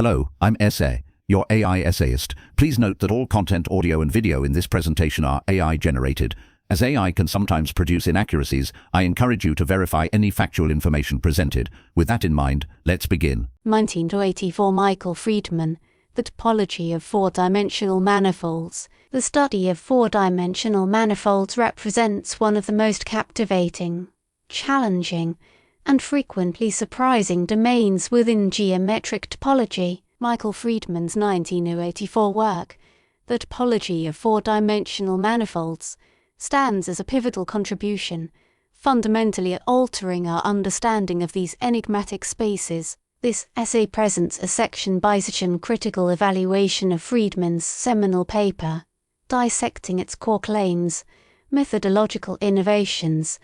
Hello, I'm Essay, your AI essayist. Please note that all content, audio and video in this presentation are AI generated. As AI can sometimes produce inaccuracies, I encourage you to verify any factual information presented. With that in mind, let's begin. 1984 Michael Freedman, The Topology of Four-Dimensional Manifolds. The study of four-dimensional manifolds represents one of the most captivating, challenging, and frequently surprising domains within geometric topology. Michael Freedman's 1984 work, The Topology of Four-Dimensional Manifolds, stands as a pivotal contribution, fundamentally altering our understanding of these enigmatic spaces. This essay presents a section-by-section critical evaluation of Freedman's seminal paper, dissecting its core claims, methodological innovations,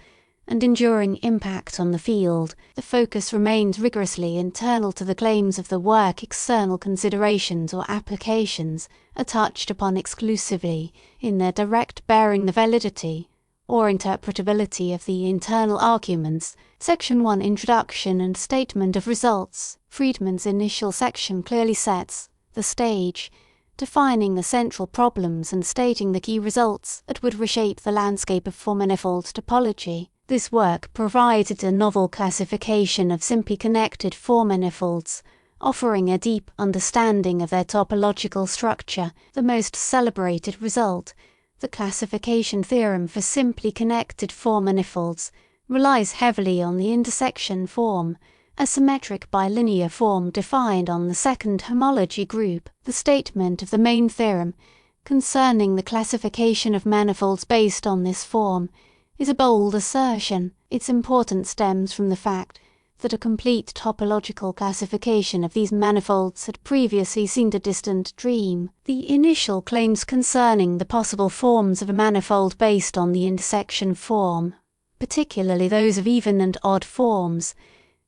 and enduring impact on the field. The focus remains rigorously internal to the claims of the work. External considerations or applications are touched upon exclusively in their direct bearing the validity or interpretability of the internal arguments. Section 1 Introduction and Statement of Results. Freedman's initial section clearly sets the stage, defining the central problems and stating the key results that would reshape the landscape of four-manifold topology. This work provided a novel classification of simply connected four-manifolds, offering a deep understanding of their topological structure. The most celebrated result, the classification theorem for simply connected four-manifolds, relies heavily on the intersection form, a symmetric bilinear form defined on the second homology group. The statement of the main theorem concerning the classification of manifolds based on this form is a bold assertion. Its importance stems from the fact that a complete topological classification of these manifolds had previously seemed a distant dream. The initial claims concerning the possible forms of a manifold based on the intersection form, particularly those of even and odd forms,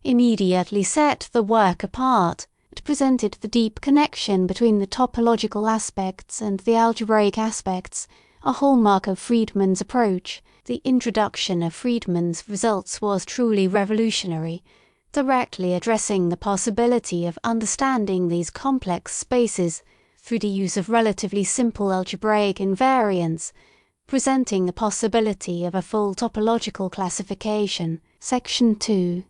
immediately set the work apart. It presented the deep connection between the topological aspects and the algebraic aspects, a hallmark of Freedman's approach. The introduction of Freedman's results was truly revolutionary, directly addressing the possibility of understanding these complex spaces through the use of relatively simple algebraic invariants, presenting the possibility of a full topological classification. Section 2.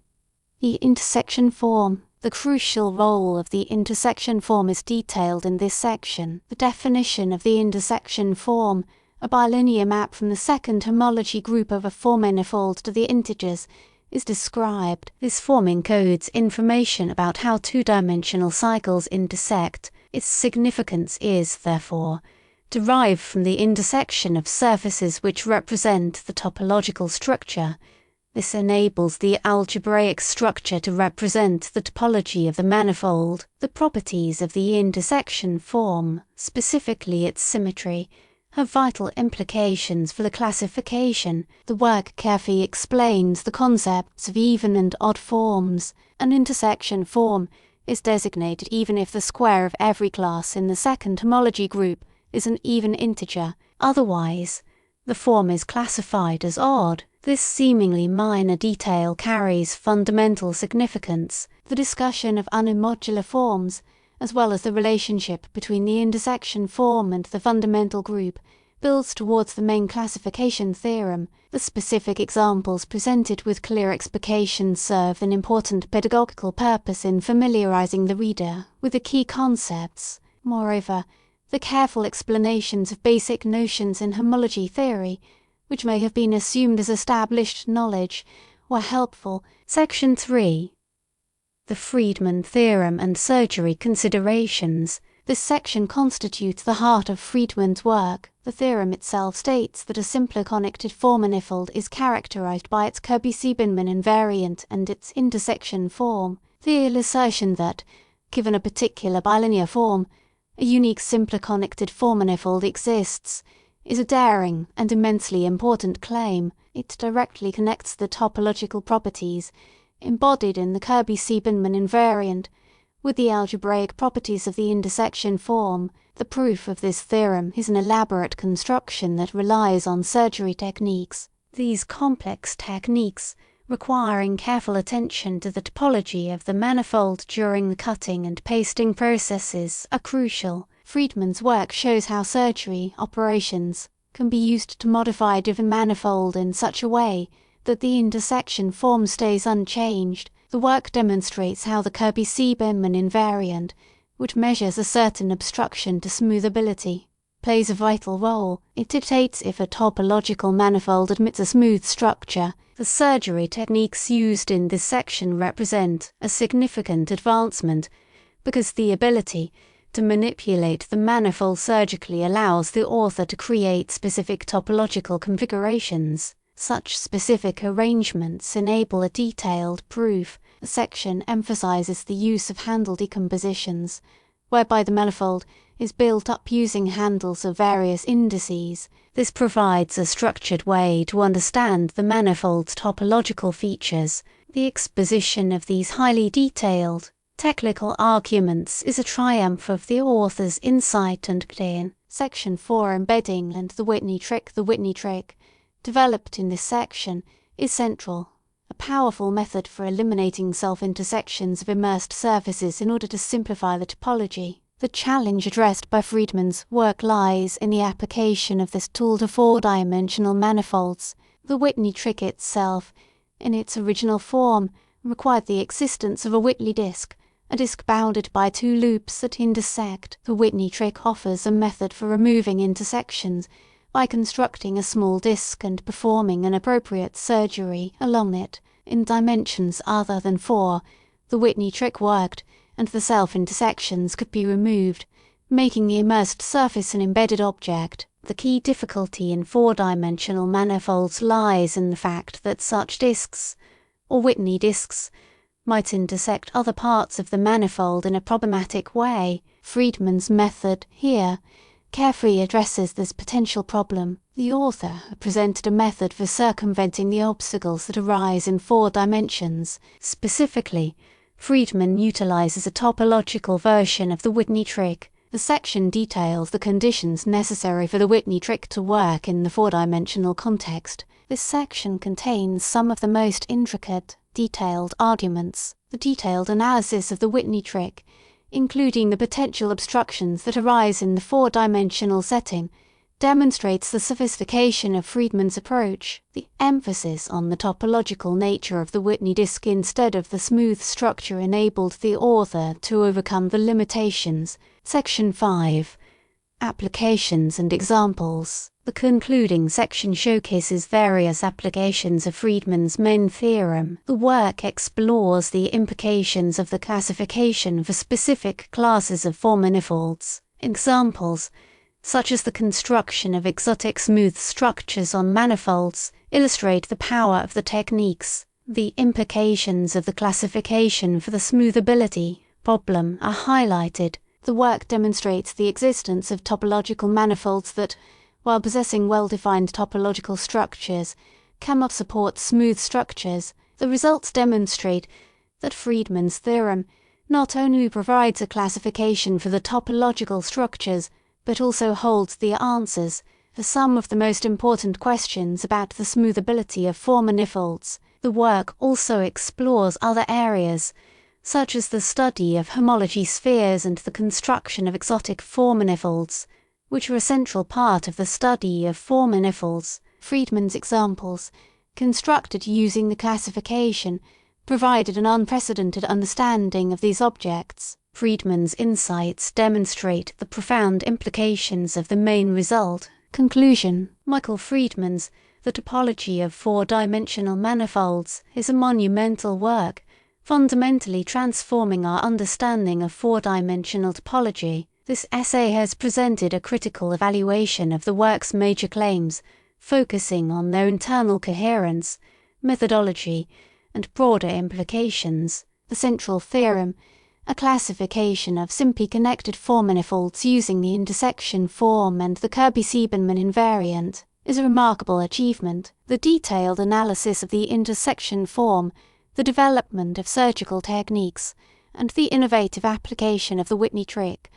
The intersection form. The crucial role of the intersection form is detailed in this section. The definition of the intersection form, a bilinear map from the second homology group of a four-manifold to the integers, is described. This form encodes information about how two-dimensional cycles intersect. Its significance is, therefore, derived from the intersection of surfaces which represent the topological structure. This enables the algebraic structure to represent the topology of the manifold. The properties of the intersection form, specifically its symmetry, have vital implications for the classification. The work carefully explains the concepts of even and odd forms. An intersection form is designated even if the square of every class in the second homology group is an even integer. Otherwise, the form is classified as odd. This seemingly minor detail carries fundamental significance. The discussion of unimodular forms, as well as the relationship between the intersection form and the fundamental group, builds towards the main classification theorem. The specific examples presented with clear explications serve an important pedagogical purpose in familiarizing the reader with the key concepts. Moreover, the careful explanations of basic notions in homology theory, which may have been assumed as established knowledge, were helpful. Section 3. The Freedman theorem and surgery considerations. This section constitutes the heart of Freedman's work. The theorem itself states that a simpler connected four-manifold is characterized by its Kirby-Siebelman invariant and its intersection form. The assertion that, given a particular bilinear form, a unique simpler connected four-manifold exists is a daring and immensely important claim. It directly connects the topological properties embodied in the Kirby-Siebelman invariant with the algebraic properties of the intersection form. The proof of this theorem is an elaborate construction that relies on surgery techniques. These complex techniques, requiring careful attention to the topology of the manifold during the cutting and pasting processes are crucial. Freedman's work shows how surgery operations can be used to modify a given manifold in such a way that the intersection form stays unchanged. The work demonstrates how the Kirby-Siebelman invariant, which measures a certain obstruction to smoothability, plays a vital role. It dictates if a topological manifold admits a smooth structure. The surgery techniques used in this section represent a significant advancement because the ability to manipulate the manifold surgically allows the author to create specific topological configurations. Such specific arrangements enable a detailed proof. The section emphasizes the use of handle decompositions, whereby the manifold is built up using handles of various indices. This provides a structured way to understand the manifold's topological features. The exposition of these highly detailed technical arguments is a triumph of the author's insight and clear. Section 4, Embedding and the Whitney trick. The Whitney trick, developed in this section, is central, a powerful method for eliminating self-intersections of immersed surfaces in order to simplify the topology. The challenge addressed by Freedman's work lies in the application of this tool to four-dimensional manifolds. The Whitney trick itself, in its original form, required the existence of a Whitney disk, a disk bounded by two loops that intersect. The Whitney trick offers a method for removing intersections by constructing a small disk and performing an appropriate surgery along it in dimensions other than 4. The Whitney trick worked, and the self-intersections could be removed, making the immersed surface an embedded object. The key difficulty in four-dimensional manifolds lies in the fact that such disks, or Whitney disks, might intersect other parts of the manifold in a problematic way. Freedman's method here carefully addresses this potential problem. The author presented a method for circumventing the obstacles that arise in 4 dimensions. Specifically, Freedman utilizes a topological version of the Whitney trick. The section details the conditions necessary for the Whitney trick to work in the 4-dimensional context. This section contains some of the most intricate, detailed arguments. The detailed analysis of the Whitney trick, including the potential obstructions that arise in the 4-dimensional setting, demonstrates the sophistication of Freedman's approach. The emphasis on the topological nature of the Whitney disk instead of the smooth structure enabled the author to overcome the limitations. Section 5. Applications and examples. The concluding section showcases various applications of Freedman's main theorem. The work explores the implications of the classification for specific classes of four manifolds. Examples, such as the construction of exotic smooth structures on manifolds, illustrate the power of the techniques. The implications of the classification for the smoothability problem are highlighted. The work demonstrates the existence of topological manifolds that, while possessing well-defined topological structures, cannot support smooth structures. The results demonstrate that Freedman's theorem not only provides a classification for the topological structures, but also holds the answers for some of the most important questions about the smoothability of four manifolds. The work also explores other areas, such as the study of homology spheres and the construction of exotic four manifolds, which are a central part of the study of four manifolds. Freedman's examples, constructed using the classification, provided an unprecedented understanding of these objects. Freedman's insights demonstrate the profound implications of the main result. Conclusion. Michael Freedman's The Topology of Four-Dimensional Manifolds is a monumental work, fundamentally transforming our understanding of four-dimensional topology. This essay has presented a critical evaluation of the work's major claims, focusing on their internal coherence, methodology, and broader implications. The central theorem, a classification of simply connected four manifolds using the intersection form and the Kirby-Siebelman invariant, is a remarkable achievement. The detailed analysis of the intersection form, the development of surgical techniques, and the innovative application of the Whitney trick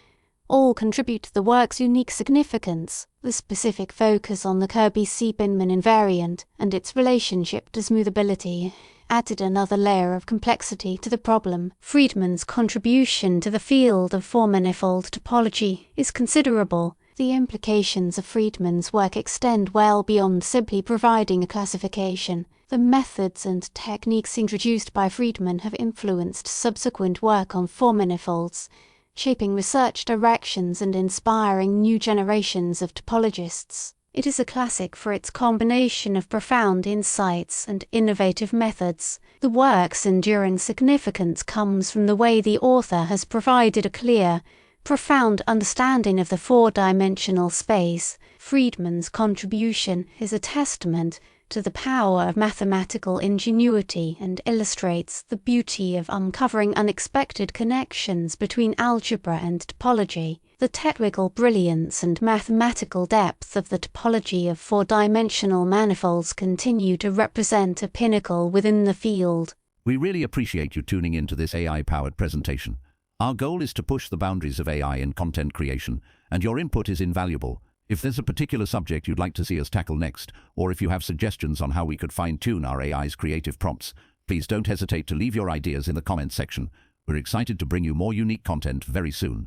all contribute to the work's unique significance. The specific focus on the Kirby-Siebelman invariant and its relationship to smoothability added another layer of complexity to the problem. Freedman's contribution to the field of four-manifold topology is considerable. The implications of Freedman's work extend well beyond simply providing a classification. The methods and techniques introduced by Freedman have influenced subsequent work on four-manifolds, shaping research directions and inspiring new generations of topologists. It is a classic for its combination of profound insights and innovative methods. The work's enduring significance comes from the way the author has provided a clear, profound understanding of the four-dimensional space. Freedman's contribution is a testament to the power of mathematical ingenuity and illustrates the beauty of uncovering unexpected connections between algebra and topology. The technical brilliance and mathematical depth of the topology of four-dimensional manifolds continue to represent a pinnacle within the field. We really appreciate you tuning into this AI-powered presentation. Our goal is to push the boundaries of AI in content creation, and your input is invaluable. If there's a particular subject you'd like to see us tackle next, or if you have suggestions on how we could fine-tune our AI's creative prompts, please don't hesitate to leave your ideas in the comments section. We're excited to bring you more unique content very soon.